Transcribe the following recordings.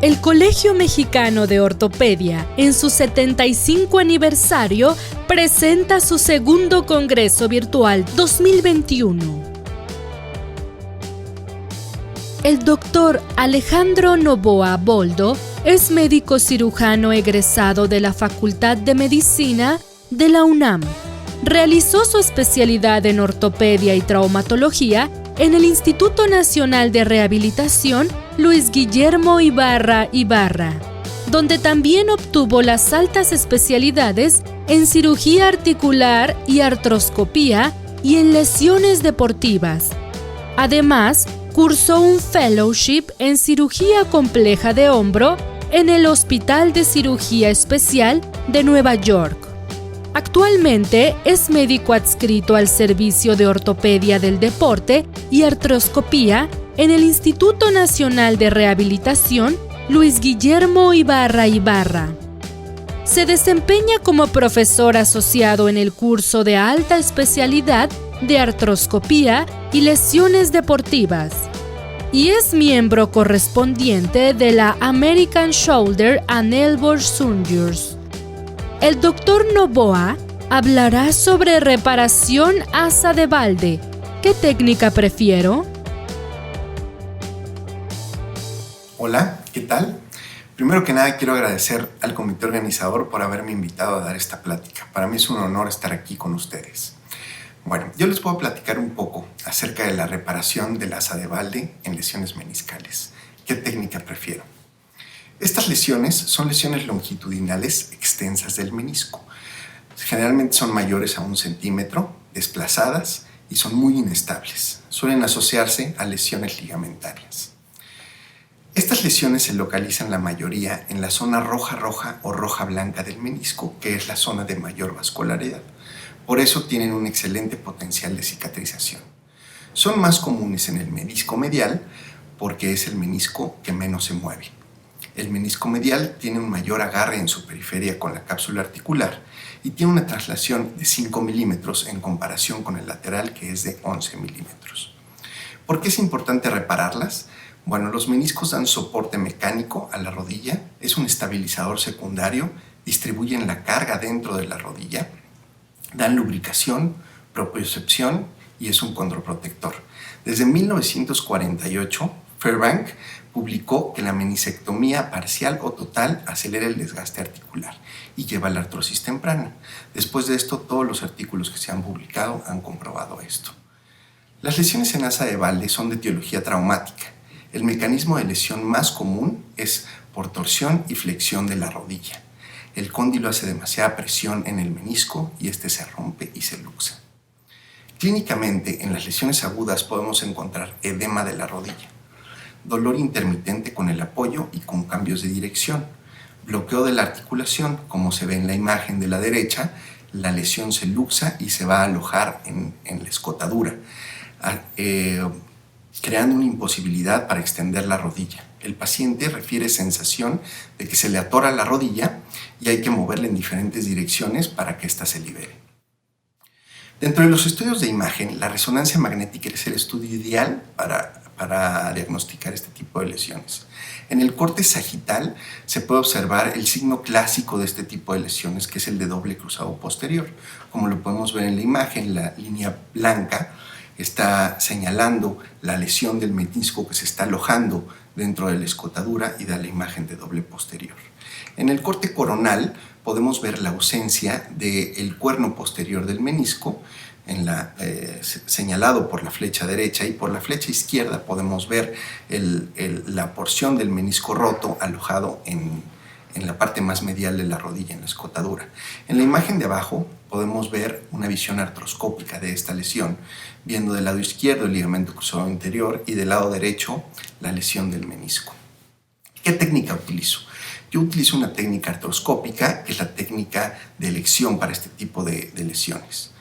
El Colegio Mexicano de Ortopedia, en su 75 aniversario, presenta su segundo Congreso Virtual 2021. El doctor Alejandro Noboa Boldo es médico cirujano egresado de la Facultad de Medicina de la UNAM. Realizó su especialidad en ortopedia y traumatología en el Instituto Nacional de Rehabilitación Luis Guillermo Ibarra, donde también obtuvo las altas especialidades en cirugía articular y artroscopía y en lesiones deportivas. Además, cursó un fellowship en cirugía compleja de hombro en el Hospital de Cirugía Especial de Nueva York. Actualmente es médico adscrito al Servicio de Ortopedia del Deporte y Artroscopía en el Instituto Nacional de Rehabilitación Luis Guillermo Ibarra. Se desempeña como profesor asociado en el curso de alta especialidad de artroscopía y lesiones deportivas, y es miembro correspondiente de la American Shoulder and Elbow Surgeons. El doctor Noboa hablará sobre reparación asa de balde. ¿Qué técnica prefiero? Hola, ¿qué tal? Primero que nada quiero agradecer al comité organizador por haberme invitado a dar esta plática. Para mí es un honor estar aquí con ustedes. Bueno, yo les puedo platicar un poco acerca de la reparación del asa de balde en lesiones meniscales. ¿Qué técnica prefiero? Estas lesiones son lesiones longitudinales extensas del menisco. Generalmente son mayores a 1 centímetro, desplazadas y son muy inestables. Suelen asociarse a lesiones ligamentarias. Estas lesiones se localizan la mayoría en la zona roja o roja-blanca del menisco, que es la zona de mayor vascularidad. Por eso tienen un excelente potencial de cicatrización. Son más comunes en el menisco medial porque es el menisco que menos se mueve. El menisco medial tiene un mayor agarre en su periferia con la cápsula articular y tiene una traslación de 5 milímetros en comparación con el lateral, que es de 11 milímetros. ¿Por qué es importante repararlas? Bueno, los meniscos dan soporte mecánico a la rodilla, es un estabilizador secundario, distribuyen la carga dentro de la rodilla, dan lubricación, propiocepción y es un condroprotector. Desde 1948, Fairbank publicó que la meniscectomía parcial o total acelera el desgaste articular y lleva a la artrosis temprana. Después de esto, todos los artículos que se han publicado han comprobado esto. Las lesiones en asa de balde son de etiología traumática. El mecanismo de lesión más común es por torsión y flexión de la rodilla. El cóndilo hace demasiada presión en el menisco y este se rompe y se luxa. Clínicamente, en las lesiones agudas podemos encontrar edema de la rodilla, dolor intermitente con el apoyo y con cambios de dirección, bloqueo de la articulación, como se ve en la imagen de la derecha, la lesión se luxa y se va a alojar en la escotadura, creando una imposibilidad para extender la rodilla. El paciente refiere sensación de que se le atora la rodilla y hay que moverla en diferentes direcciones para que ésta se libere. Dentro de los estudios de imagen, la resonancia magnética es el estudio ideal para diagnosticar este tipo de lesiones. En el corte sagital se puede observar el signo clásico de este tipo de lesiones, que es el de doble cruzado posterior. Como lo podemos ver en la imagen, la línea blanca está señalando la lesión del menisco que se está alojando dentro de la escotadura y da la imagen de doble posterior. En el corte coronal podemos ver la ausencia del cuerno posterior del menisco, señalado por la flecha derecha, y por la flecha izquierda podemos ver la porción del menisco roto alojado en la parte más medial de la rodilla, en la escotadura. En la imagen de abajo podemos ver una visión artroscópica de esta lesión, viendo del lado izquierdo el ligamento cruzado interior y del lado derecho la lesión del menisco. ¿Qué técnica utilizo? Yo utilizo una técnica artroscópica, que es la técnica de elección para este tipo de lesiones.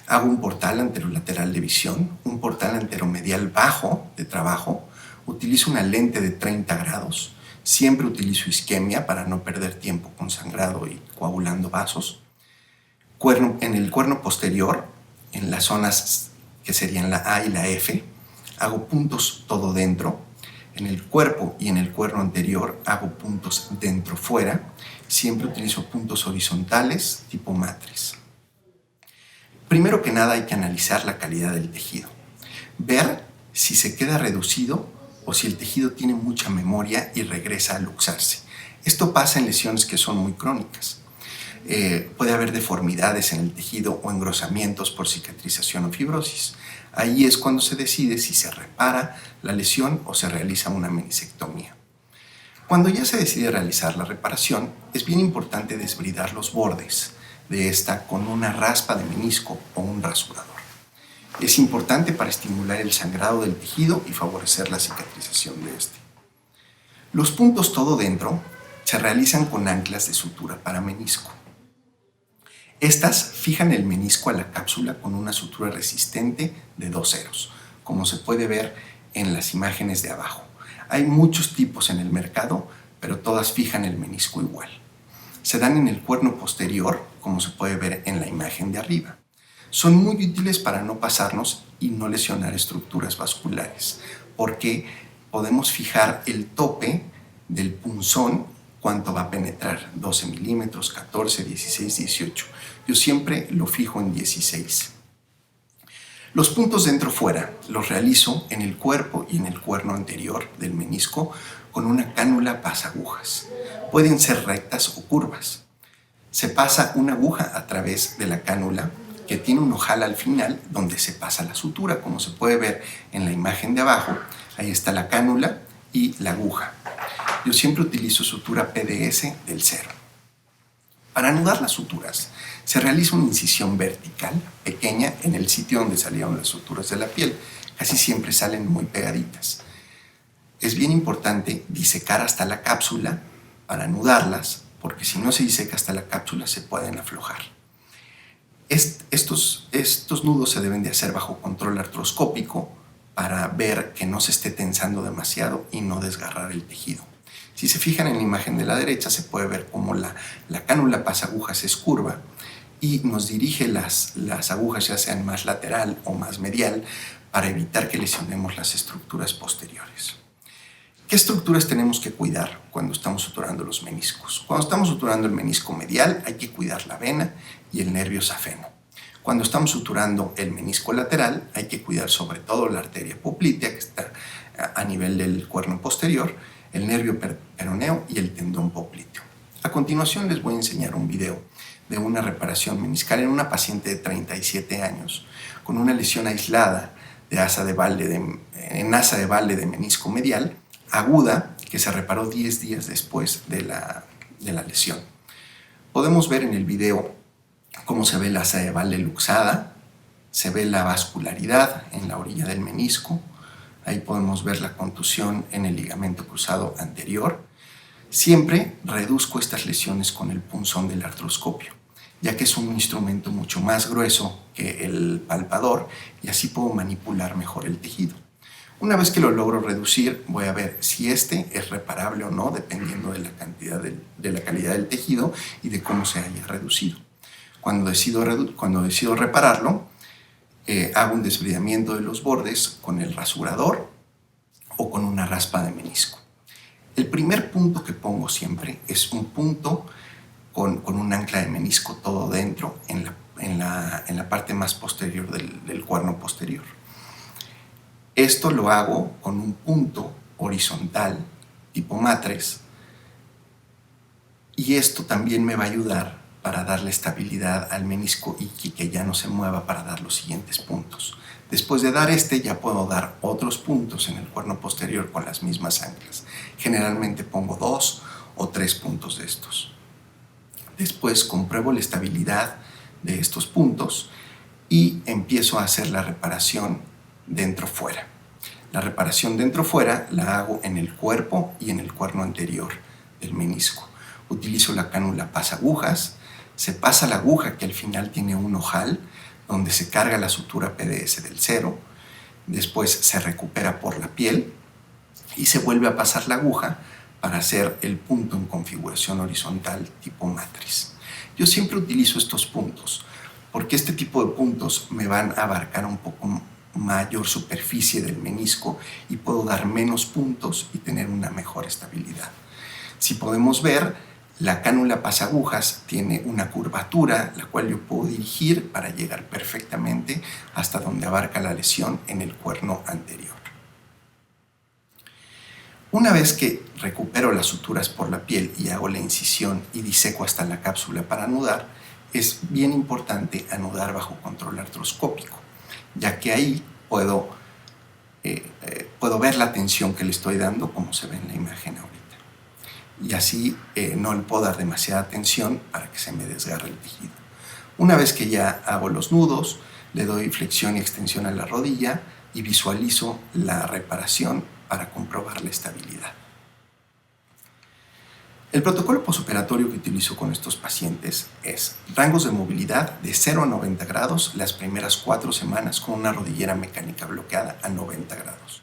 Hago un portal anterolateral de visión, un portal anteromedial bajo de trabajo, utilizo una lente de 30 grados, siempre utilizo isquemia para no perder tiempo con sangrado y coagulando vasos. En el cuerno posterior, en las zonas que serían la A y la F, hago puntos todo dentro. En el cuerpo y en el cuerno anterior hago puntos dentro-fuera. Siempre utilizo puntos horizontales tipo matriz. Primero que nada hay que analizar la calidad del tejido. Ver si se queda reducido o si el tejido tiene mucha memoria y regresa a luxarse. Esto pasa en lesiones que son muy crónicas. Puede haber deformidades en el tejido o engrosamientos por cicatrización o fibrosis. Ahí es cuando se decide si se repara la lesión o se realiza una meniscectomía. Cuando ya se decide realizar la reparación, es bien importante desbridar los bordes de esta con una raspa de menisco o un rasurador. Es importante para estimular el sangrado del tejido y favorecer la cicatrización de este. Los puntos todo dentro se realizan con anclas de sutura para menisco. Estas fijan el menisco a la cápsula con una sutura resistente de 2 ceros, como se puede ver en las imágenes de abajo. Hay muchos tipos en el mercado, pero todas fijan el menisco igual. Se dan en el cuerno posterior, como se puede ver en la imagen de arriba. Son muy útiles para no pasarnos y no lesionar estructuras vasculares, porque podemos fijar el tope del punzón, cuánto va a penetrar, 12 milímetros, 14, 16, 18. Yo siempre lo fijo en 16. Los puntos dentro-fuera los realizo en el cuerpo y en el cuerno anterior del menisco con una cánula pasagujas. Pueden ser rectas o curvas. Se pasa una aguja a través de la cánula que tiene un ojal al final donde se pasa la sutura, como se puede ver en la imagen de abajo. Ahí está la cánula y la aguja. Yo siempre utilizo sutura PDS del 0. Para anudar las suturas, se realiza una incisión vertical pequeña en el sitio donde salieron las suturas de la piel. Casi siempre salen muy pegaditas. Es bien importante disecar hasta la cápsula para anudarlas, porque si no se diseca hasta la cápsula se pueden aflojar. Estos nudos se deben de hacer bajo control artroscópico para ver que no se esté tensando demasiado y no desgarrar el tejido. Si se fijan en la imagen de la derecha se puede ver cómo la cánula pasagujas es curva y nos dirige las agujas ya sean más lateral o más medial para evitar que lesionemos las estructuras posteriores. ¿Qué estructuras tenemos que cuidar cuando estamos suturando los meniscos? Cuando estamos suturando el menisco medial hay que cuidar la vena y el nervio safeno. Cuando estamos suturando el menisco lateral hay que cuidar sobre todo la arteria poplitea que está a nivel del cuerno posterior, el nervio peroneo y el tendón popliteo. A continuación les voy a enseñar un video de una reparación meniscal en una paciente de 37 años con una lesión aislada de asa de Walde de menisco medial aguda que se reparó 10 días después de la lesión. Podemos ver en el video cómo se ve la asa de Walde luxada, se ve la vascularidad en la orilla del menisco, ahí podemos ver la contusión en el ligamento cruzado anterior. Siempre reduzco estas lesiones con el punzón del artroscopio, ya que es un instrumento mucho más grueso que el palpador y así puedo manipular mejor el tejido. Una vez que lo logro reducir, voy a ver si este es reparable o no, dependiendo de la cantidad de la calidad del tejido y de cómo se haya reducido. Cuando decido repararlo, hago un desbridamiento de los bordes con el rasurador o con una raspa de menisco. El primer punto que pongo siempre es un punto con un ancla de menisco todo dentro en la parte más posterior del cuerno posterior. Esto lo hago con un punto horizontal tipo matriz y esto también me va a ayudar para darle estabilidad al menisco y que ya no se mueva para dar los siguientes puntos. Después de dar ya puedo dar otros puntos en el cuerno posterior con las mismas anclas. Generalmente pongo 2 o 3 puntos de estos. Después compruebo la estabilidad de estos puntos y empiezo a hacer la reparación dentro-fuera. La reparación dentro-fuera la hago en el cuerpo y en el cuerno anterior del menisco. Utilizo la cánula pasagujas, se pasa la aguja que al final tiene un ojal donde se carga la sutura PDS del 0, después se recupera por la piel y se vuelve a pasar la aguja para hacer el punto en configuración horizontal tipo matriz. Yo siempre utilizo estos puntos porque este tipo de puntos me van a abarcar un poco mayor superficie del menisco y puedo dar menos puntos y tener una mejor estabilidad. Si podemos ver, la cánula pasagujas tiene una curvatura la cual yo puedo dirigir para llegar perfectamente hasta donde abarca la lesión en el cuerno anterior. Una vez que recupero las suturas por la piel y hago la incisión y diseco hasta la cápsula para anudar, es bien importante anudar bajo control artroscópico, ya que ahí puedo ver la tensión que le estoy dando, como se ve en la imagen ahorita. Y así no le puedo dar demasiada tensión para que se me desgarre el tejido. Una vez que ya hago los nudos, le doy flexión y extensión a la rodilla y visualizo la reparación para comprobar la estabilidad. El protocolo posoperatorio que utilizo con estos pacientes es rangos de movilidad de 0 a 90 grados las primeras 4 semanas con una rodillera mecánica bloqueada a 90 grados.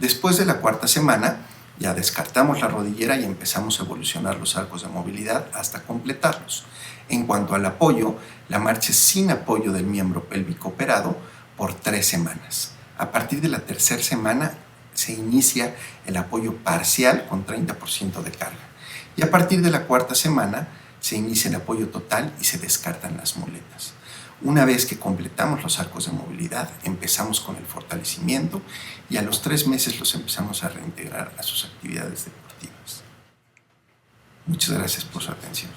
Después de la 4ª semana ya descartamos la rodillera y empezamos a evolucionar los arcos de movilidad hasta completarlos. En cuanto al apoyo, la marcha es sin apoyo del miembro pélvico operado por 3 semanas. A partir de la 3ª semana se inicia el apoyo parcial con 30% de carga. Y a partir de la 4ª semana se inicia el apoyo total y se descartan las muletas. Una vez que completamos los arcos de movilidad, empezamos con el fortalecimiento y a los 3 meses los empezamos a reintegrar a sus actividades deportivas. Muchas gracias por su atención.